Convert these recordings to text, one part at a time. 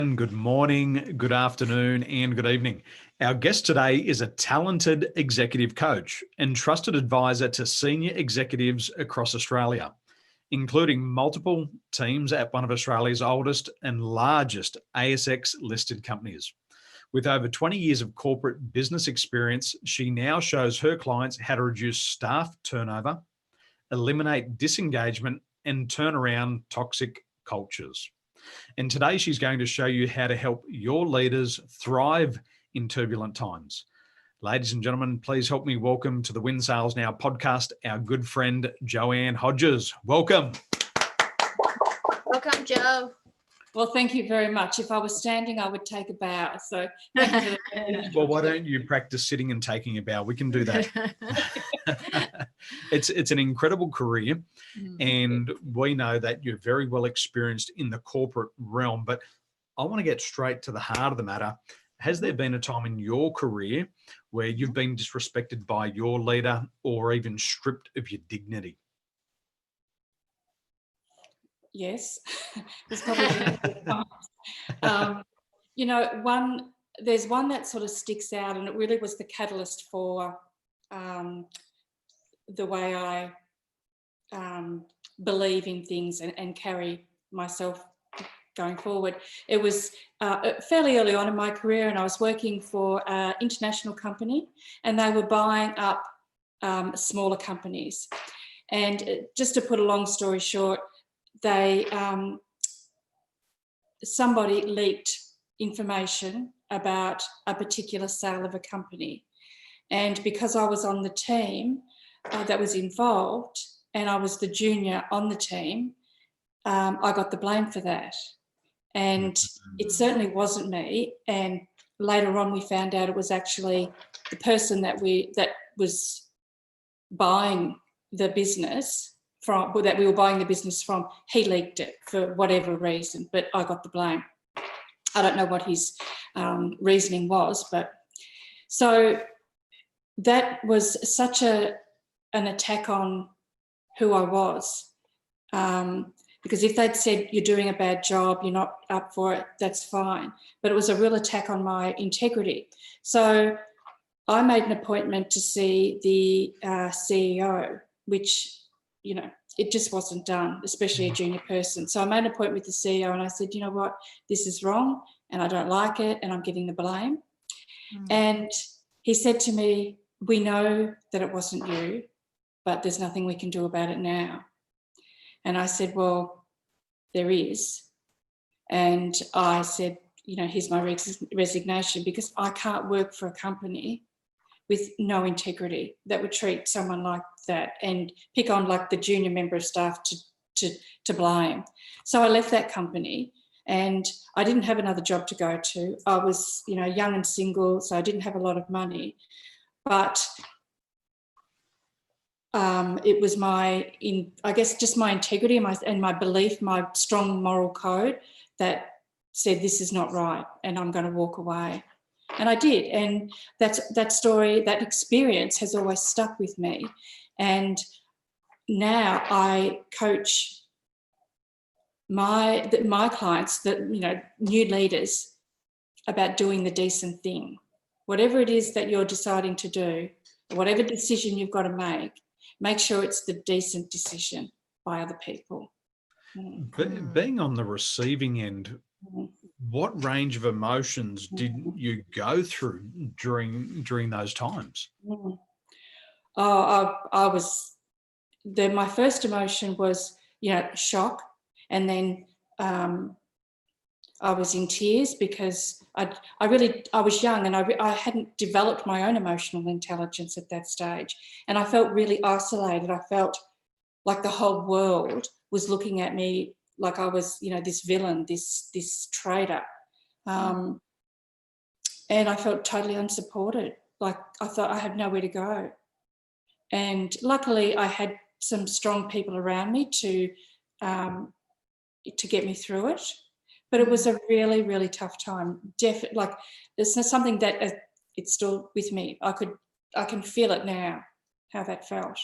Good morning, good afternoon, and good evening. Our guest today is a talented executive coach and trusted advisor to senior executives across Australia, including multiple teams at one of Australia's oldest and largest ASX-listed companies. With over 20 years of corporate business experience, she now shows her clients how to reduce staff turnover, eliminate disengagement, and turn around toxic cultures. And today she's going to show you how to help your leaders thrive in turbulent times. Ladies and gentlemen, please help me welcome to the Win Sales Now podcast, our good friend, Joanne Hodges. Welcome. Welcome, Joe. Well, thank you very much. If I was standing, I would take a bow. So thank you for the Well, why don't you practice sitting and taking a bow? We can do that. It's an incredible career, and we know that you're very well experienced in the corporate realm, but I want to get straight to the heart of the matter. Has there been a time in your career where you've been disrespected by your leader or even stripped of your dignity? Yes, there's probably there's one that sort of sticks out, and it really was the catalyst for the way I believe in things and carry myself going forward. It was fairly early on in my career, and I was working for an international company, and they were buying up smaller companies. And just to put a long story short, somebody leaked information about a particular sale of a company. And because I was on the team that was involved, and I was the junior on the team, I got the blame for that. And it certainly wasn't me. And later on, we found out it was actually the person that was buying the business that we were buying the business from. He leaked it for whatever reason, but I got the blame. I don't know what his reasoning was, but so that was such an attack on who I was. Because if they'd said, you're doing a bad job, you're not up for it, that's fine. But it was a real attack on my integrity. So I made an appointment to see the CEO, which, it just wasn't done, especially a junior person. So I made an appointment with the CEO, and I said, you know what, this is wrong and I don't like it and I'm getting the blame. And he said to me, we know that it wasn't you, but there's nothing we can do about it now. And I said, well, there is. And I said, here's my resignation, because I can't work for a company with no integrity that would treat someone like that and pick on like the junior member of staff to blame. So I left that company, and I didn't have another job to go to. I was, young and single, so I didn't have a lot of money. But it was just my integrity and my belief, my strong moral code that said, this is not right and I'm going to walk away. And I did. And that story, that experience has always stuck with me. And now I coach my clients, new leaders, about doing the decent thing. Whatever it is that you're deciding to do, whatever decision you've got to make sure it's the decent decision by other people. But being on the receiving end, what range of emotions did you go through during those times? Oh, I was my first emotion was, shock. And then I was in tears because I was young, and I hadn't developed my own emotional intelligence at that stage. And I felt really isolated. I felt like the whole world was looking at me like I was, this villain, this traitor. And I felt totally unsupported. Like I thought I had nowhere to go. And luckily I had some strong people around me to get me through it. But it was a really, really tough time. Like it's something that it's still with me. I can feel it now, how that felt.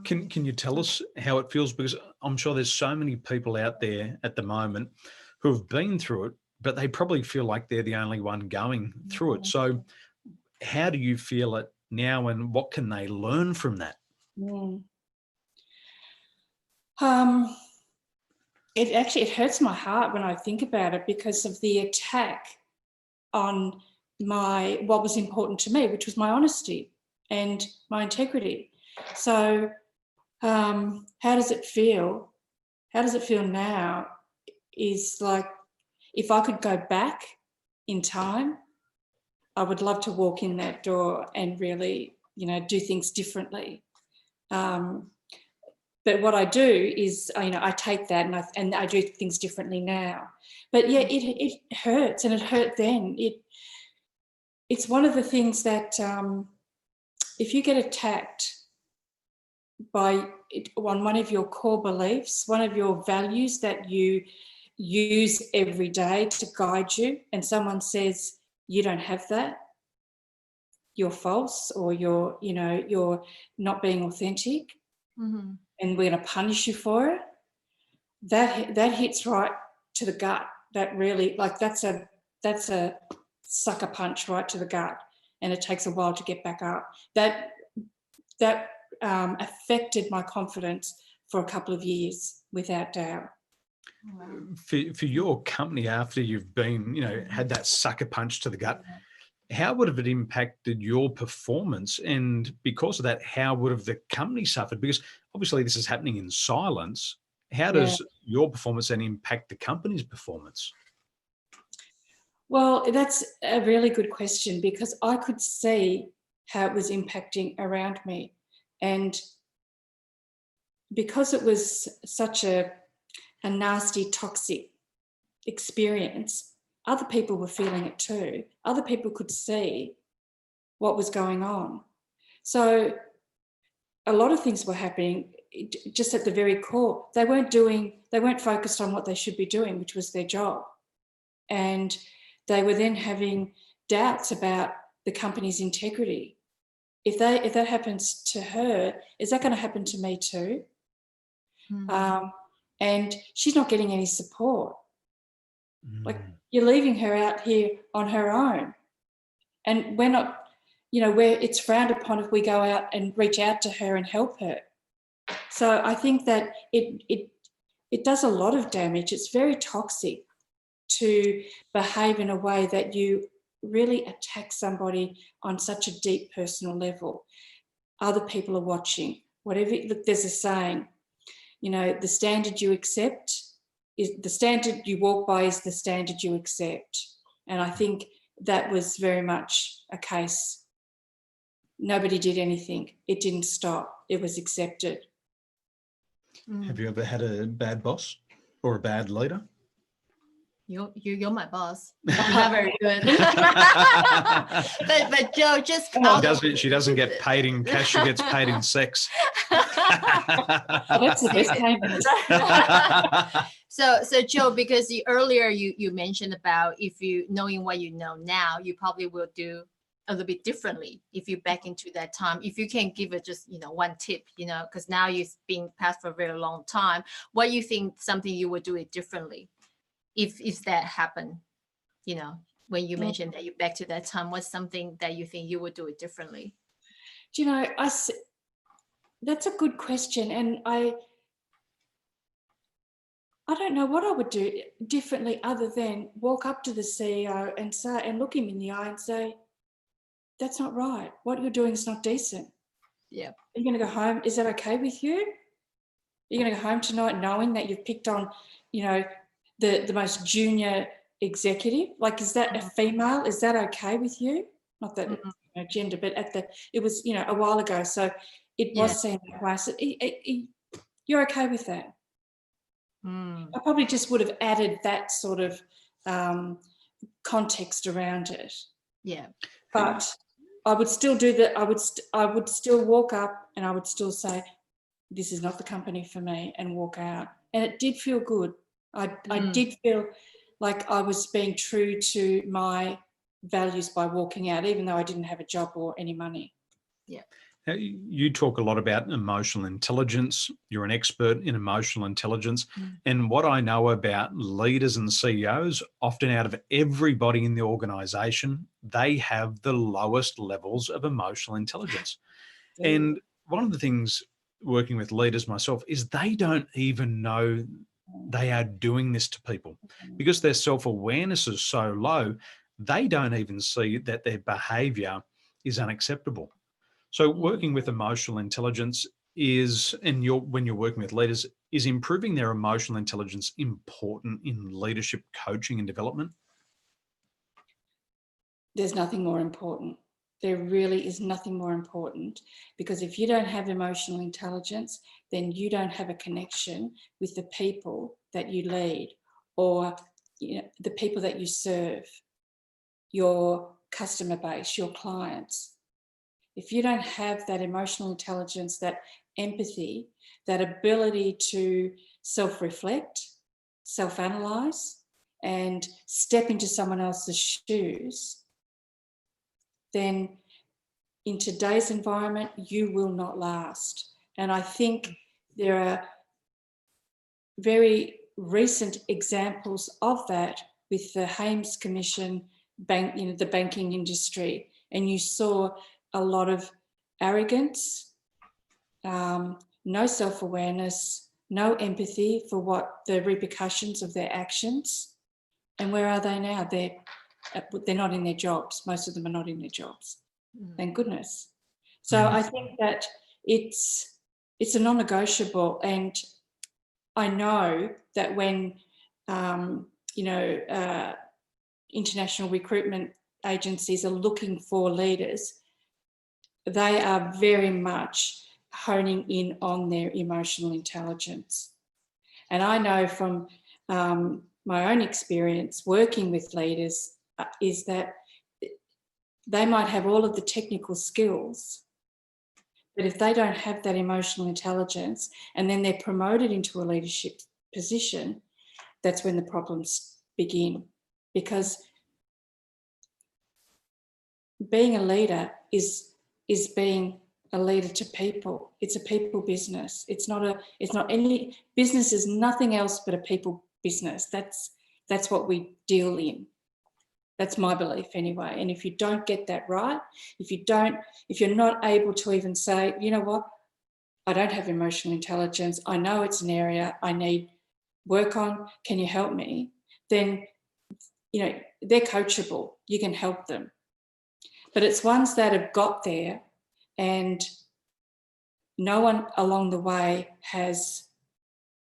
Can you tell us how it feels? Because I'm sure there's so many people out there at the moment who have been through it but they probably feel like they're the only one going through it. So how do you feel it now, and what can they learn from that? It hurts my heart when I think about it, because of the attack on what was important to me, which was my honesty and my integrity. So how does it feel? How does it feel now? Is like, if I could go back in time, I would love to walk in that door and really, do things differently. But what I do is, I take that and I do things differently now. But yeah, it hurts, and it hurt then. It's one of the things that if you get attacked on one of your core beliefs, one of your values that you use every day to guide you, and someone says you don't have that, you're false, or you're not being authentic, and we're going to punish you for it, that hits right to the gut. That really, that's a sucker punch right to the gut, and it takes a while to get back up. That affected my confidence for a couple of years, without doubt. For your company, after you've been, had that sucker punch to the gut, how would have it impacted your performance? And because of that, how would have the company suffered? Because obviously this is happening in silence. How does your performance then impact the company's performance? Well, that's a really good question, because I could see how it was impacting around me. And because it was such a nasty, toxic experience, other people were feeling it too. Other people could see what was going on. So a lot of things were happening just at the very core. They weren't focused on what they should be doing, which was their job. And they were then having doubts about the company's integrity. If that happens to her, is that going to happen to me too? And she's not getting any support. Like, you're leaving her out here on her own, and we're not, where it's frowned upon if we go out and reach out to her and help her. So I think that it does a lot of damage. It's very toxic to behave in a way that you really attack somebody on such a deep personal level. Other people are watching. Look, there's a saying, the standard you accept is the standard you walk by, is the standard you accept. And I think that was very much a case. Nobody did anything. It didn't stop. It was accepted. Have you ever had a bad boss or a bad leader? You're my boss. You're not very good. but Jo, just she doesn't get paid in cash. She gets paid in sex. That's the best payment. So Jo, because earlier you mentioned about, if you knowing what you know now, you probably will do a little bit differently if you back into that time. If you can give it just one tip, because now you've been passed for a very long time, what you think something you would do it differently if that happened, when you mentioned that you back to that time, what's something that you think you would do it differently? That's a good question, and I don't know what I would do differently, other than walk up to the CEO and look him in the eye and say, that's not right. What you're doing is not decent. Yeah. Are you going to go home? Is that okay with you? Are you going to go home tonight knowing that you've picked on, the most junior executive? Like, is that a female? Is that okay with you? Not that gender, but it was, a while ago. So it was seen that way. So you're okay with that? I probably just would have added that sort of context around it. Yeah. But I would still do that. I would still walk up and I would still say, this is not the company for me, and walk out. And it did feel good. I did feel like I was being true to my values by walking out, even though I didn't have a job or any money. Yeah. Now, you talk a lot about emotional intelligence. You're an expert in emotional intelligence. And what I know about leaders and CEOs, often out of everybody in the organization, they have the lowest levels of emotional intelligence. And one of the things working with leaders myself is they don't even know they are doing this to people because their self-awareness is so low. They don't even see that their behavior is unacceptable. So working with emotional intelligence is, and when you're working with leaders, is improving their emotional intelligence important in leadership coaching and development? There's nothing more important. There really is nothing more important, because if you don't have emotional intelligence, then you don't have a connection with the people that you lead, or the people that you serve, your customer base, your clients. If you don't have that emotional intelligence, that empathy, that ability to self-reflect, self-analyze, and step into someone else's shoes, then in today's environment, you will not last. And I think there are very recent examples of that with the Hames Commission, the banking industry. And you saw a lot of arrogance, no self-awareness, no empathy for what the repercussions of their actions. And where are they now? They're not in their jobs. Most of them are not in their jobs. Thank goodness. So I think that it's a non-negotiable. And I know that when international recruitment agencies are looking for leaders, they are very much honing in on their emotional intelligence. And I know from my own experience working with leaders is that they might have all of the technical skills, but if they don't have that emotional intelligence and then they're promoted into a leadership position, that's when the problems begin. Because being a leader is being a leader to people. It's a people business. It's not any business is nothing else but a people business. That's what we deal in. That's my belief anyway. And if you don't get that right, if you're not able to even say, you know what, I don't have emotional intelligence, I know it's an area I need work on, can you help me? Then, they're coachable, you can help them. But it's ones that have got there and no one along the way has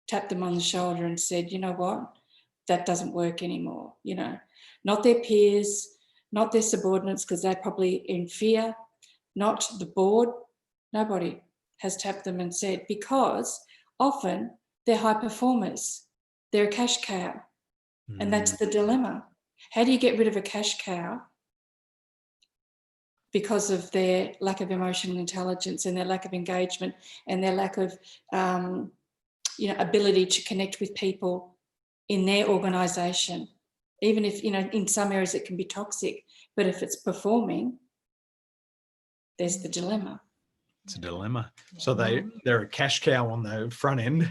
tapped them on the shoulder and said, you know what, that doesn't work anymore, Not their peers, not their subordinates, because they're probably in fear, not the board. Nobody has tapped them and said, because often they're high performers. They're a cash cow. And that's the dilemma. How do you get rid of a cash cow because of their lack of emotional intelligence and their lack of engagement and their lack of ability to connect with people in their organisation? Even if, in some areas it can be toxic, but if it's performing, there's the dilemma. It's a dilemma. So they're a cash cow on the front end,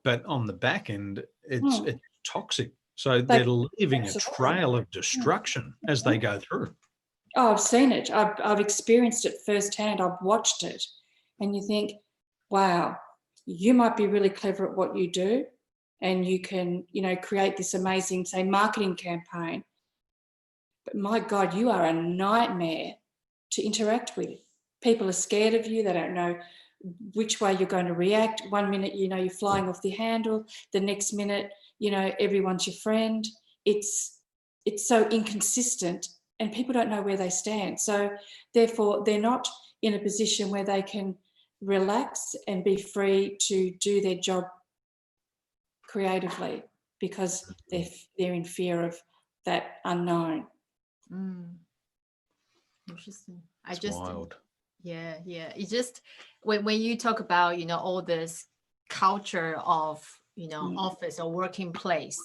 but on the back end, it's toxic. So they're leaving a trail of destruction as they go through. Oh, I've seen it. I've experienced it firsthand. I've watched it. And you think, wow, you might be really clever at what you do, and you can, create this amazing, say, marketing campaign. But my God, you are a nightmare to interact with. People are scared of you. They don't know which way you're going to react. One minute, you're flying off the handle. The next minute, everyone's your friend. It's so inconsistent, and people don't know where they stand. So therefore, they're not in a position where they can relax and be free to do their job creatively, because they're in fear of that unknown. Interesting. It's wild. Yeah. It's just when you talk about all this culture of office or working place,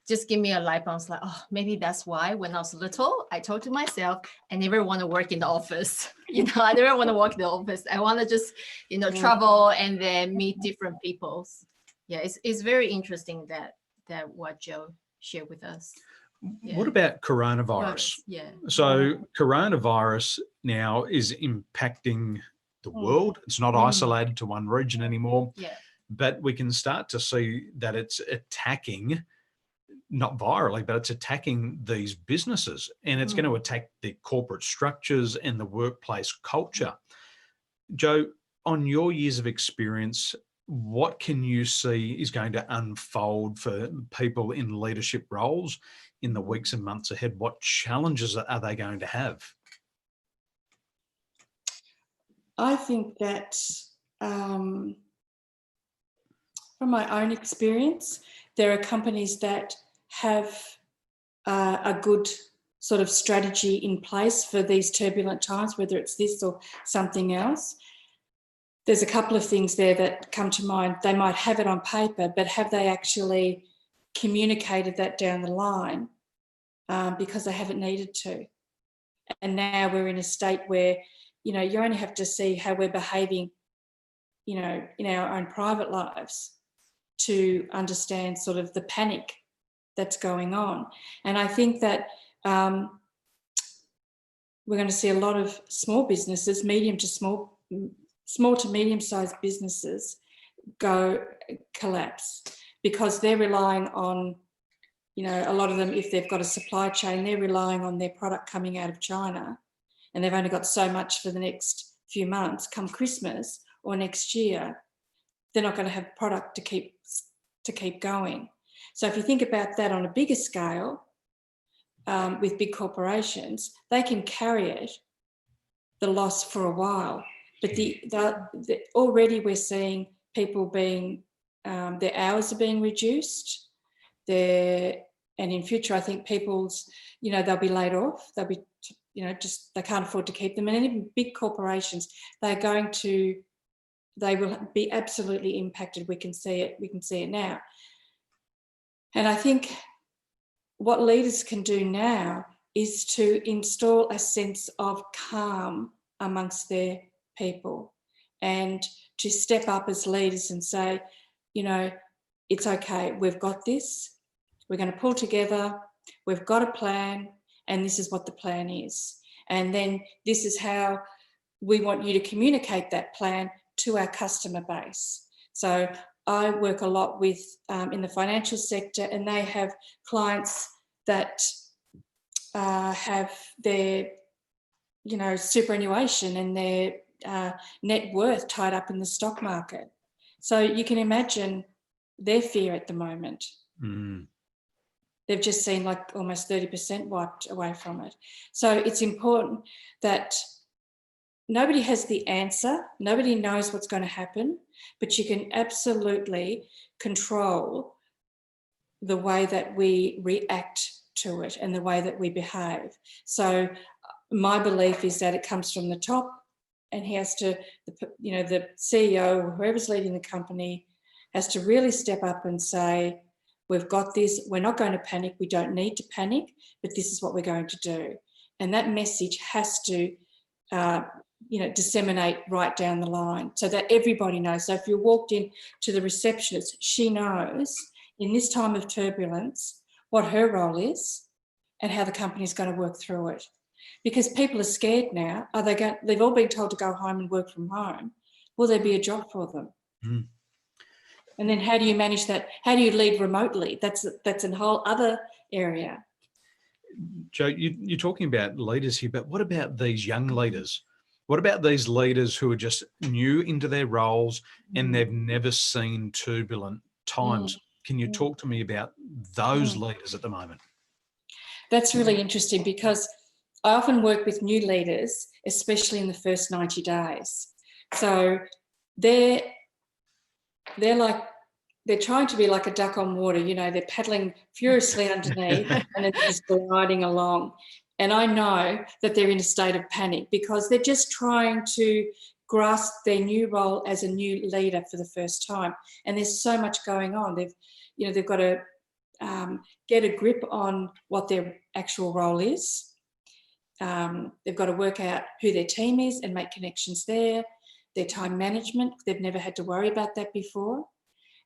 just give me a light bulb. I was like, oh, maybe that's why when I was little, I told to myself, I never want to work in the office. I never want to work in the office. I want to just, travel and then meet different people. Yeah, it's very interesting that what Joe shared with us. Yeah. What about coronavirus? Yeah. So coronavirus now is impacting the world. It's not isolated to one region anymore. Yeah. But we can start to see that it's attacking, not virally, but it's attacking these businesses, and it's going to attack the corporate structures and the workplace culture. Joe, on your years of experience, what can you see is going to unfold for people in leadership roles in the weeks and months ahead? What challenges are they going to have? I think that from my own experience, there are companies that have a good sort of strategy in place for these turbulent times, whether it's this or something else. There's a couple of things there that come to mind. They might have it on paper, but have they actually communicated that down the line? Because they haven't needed to. And now we're in a state where, you only have to see how we're behaving, in our own private lives to understand sort of the panic that's going on. And I think that we're going to see a lot of small businesses, small to medium-sized businesses collapse, because they're relying on, a lot of them, if they've got a supply chain, they're relying on their product coming out of China, and they've only got so much for the next few months. Come Christmas or next year, they're not going to have product to keep going. So if you think about that on a bigger scale, with big corporations, they can carry it, the loss, for a while. But already we're seeing people being, their hours are being reduced. And in future, I think people's, they'll be laid off. They'll be, they can't afford to keep them. And even big corporations, they will be absolutely impacted. We can see it now. And I think what leaders can do now is to install a sense of calm amongst their people, and to step up as leaders and say, it's okay, we've got this, we're going to pull together, we've got a plan, and this is what the plan is. And then this is how we want you to communicate that plan to our customer base. So I work a lot with in the financial sector, and they have clients that have their, superannuation and their net worth tied up in the stock market. So you can imagine their fear at the moment. They've just seen like almost 30% wiped away from it. So it's important that nobody has the answer, nobody knows what's going to happen, but you can absolutely control the way that we react to it and the way that we behave. So my belief is that it comes from the top, and he has to, the CEO or whoever's leading the company has to really step up and say, we've got this, we're not going to panic, we don't need to panic, but this is what we're going to do. And that message has to disseminate right down the line so that everybody knows. So if you walked in to the receptionist, she knows in this time of turbulence what her role is and how the company's going to work through it. Because people are scared now. They've all been told to go home and work from home. Will there be a job for them? And then how do you manage that? How do you lead remotely? That's a whole other area. Joe, you're talking about leaders here, but what about these young leaders? What about these leaders who are just new into their roles and they've never seen turbulent times? Can you talk to me about those leaders at the moment? That's really interesting, because I often work with new leaders, especially in the first 90 days. So they're trying to be like a duck on water, they're paddling furiously underneath and it's just gliding along. And I know that they're in a state of panic because they're just trying to grasp their new role as a new leader for the first time. And there's so much going on. They've got to get a grip on what their actual role is. They've got to work out who their team is and make connections there. Their time management, they've never had to worry about that before.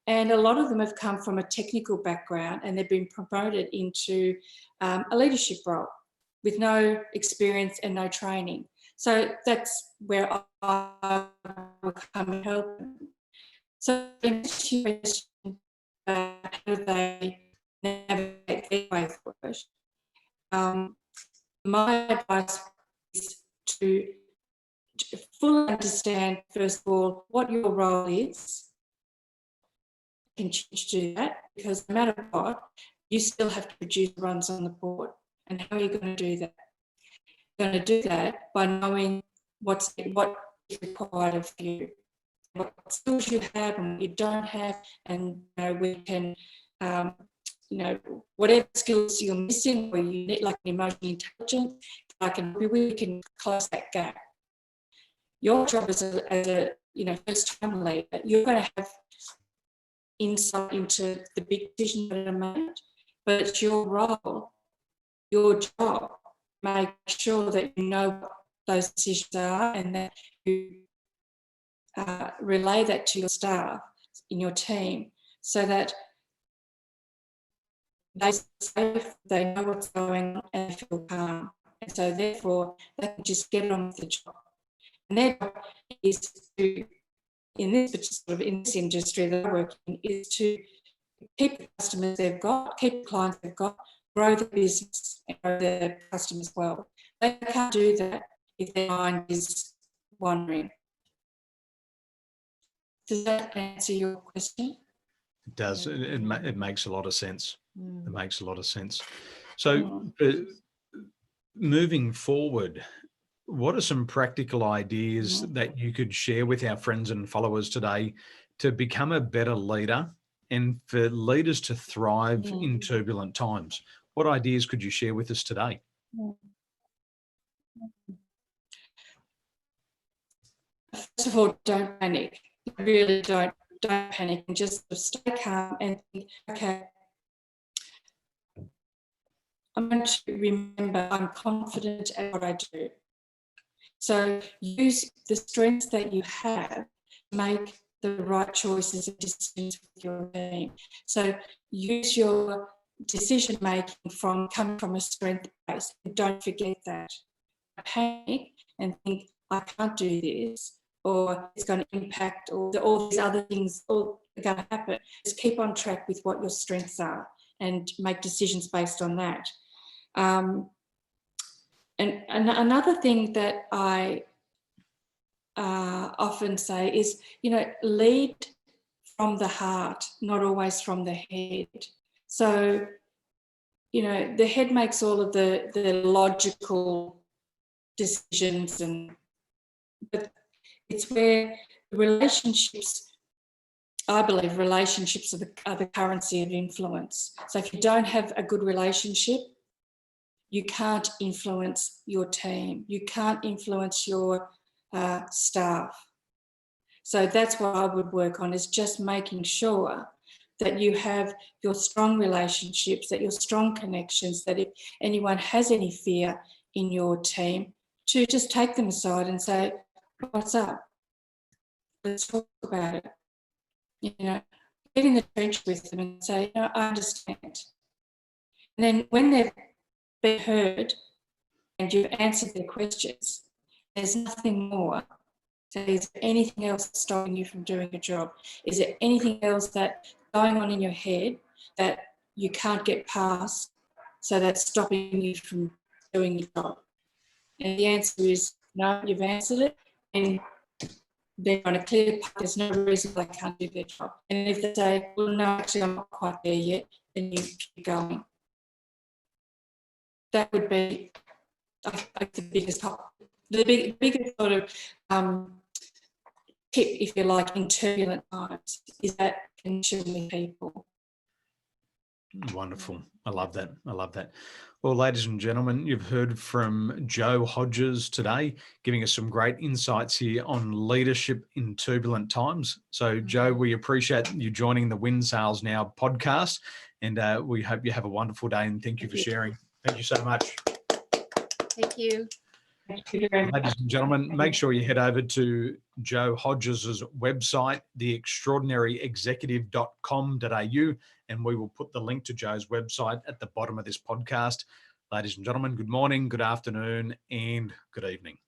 And a lot of them have come from a technical background and they've been promoted into a leadership role with no experience and no training. So that's where I will come and help them. So in this question, how do they navigate their way through it? My advice is to fully understand, first of all, what your role is. You can choose to do that, because no matter what, you still have to produce runs on the board. And how are you going to do that? You're going to do that by knowing what is required of you, what skills you have and what you don't have, and we can, whatever skills you're missing or you need, like emotional intelligence, we can close that gap. Your job as a first-time leader, you're going to have insight into the big decisions that are made, but it's your role, your job, make sure that you know what those decisions are and that you relay that to your staff in your team so that they're safe, they know what's going on and they feel calm. And so therefore they can just get on with the job. And their job is to, in this industry that I work in, is to keep the customers they've got, keep the clients they've got, grow the business and grow the customers well. They can't do that if their mind is wandering. Does that answer your question? It does. It makes a lot of sense. It makes a lot of sense. So moving forward, what are some practical ideas that you could share with our friends and followers today to become a better leader and for leaders to thrive in turbulent times? What ideas could you share with us today? First of all, don't panic. Really don't panic, and just stay calm and think, okay, I'm going to remember I'm confident at what I do. So use the strengths that you have to make the right choices and decisions with your team. So use your decision making coming from a strength base, and don't forget that. Panic and think, I can't do this, or it's going to impact, or all these other things all are going to happen. Just keep on track with what your strengths are and make decisions based on that. And another thing that I often say is, lead from the heart, not always from the head. So, the head makes all of the logical decisions, but it's where relationships, I believe relationships are the currency of influence. So if you don't have a good relationship, you can't influence your team. You can't influence your staff. So that's what I would work on, is just making sure that you have your strong relationships, that your strong connections, that if anyone has any fear in your team, to just take them aside and say, what's up? Let's talk about it. Get in the trench with them and say, I understand. And then when they've been heard and you've answered their questions, there's nothing more. So is there anything else that's stopping you from doing your job? Is there anything else that's going on in your head that you can't get past, so that's stopping you from doing your job? And the answer is no, you've answered it, and they're on a clear path. There's no reason they can't do their job. And if they say, well, no, actually, I'm not quite there yet, then you keep going. That would be, I think, the biggest sort of tip, if you like, in turbulent times, is that connection with people. Wonderful. I love that. I love that. Well, ladies and gentlemen, you've heard from Jo Hodges today, giving us some great insights here on leadership in turbulent times. So, Jo, we appreciate you joining the Win Sales Now podcast, and we hope you have a wonderful day, and thank you for sharing. Thank you so much. Thank you. Thank you very much. Ladies and gentlemen, make sure you head over to Jo Hodges' website, theextraordinaryexecutive.com.au, and we will put the link to Jo's website at the bottom of this podcast. Ladies and gentlemen, good morning, good afternoon, and good evening.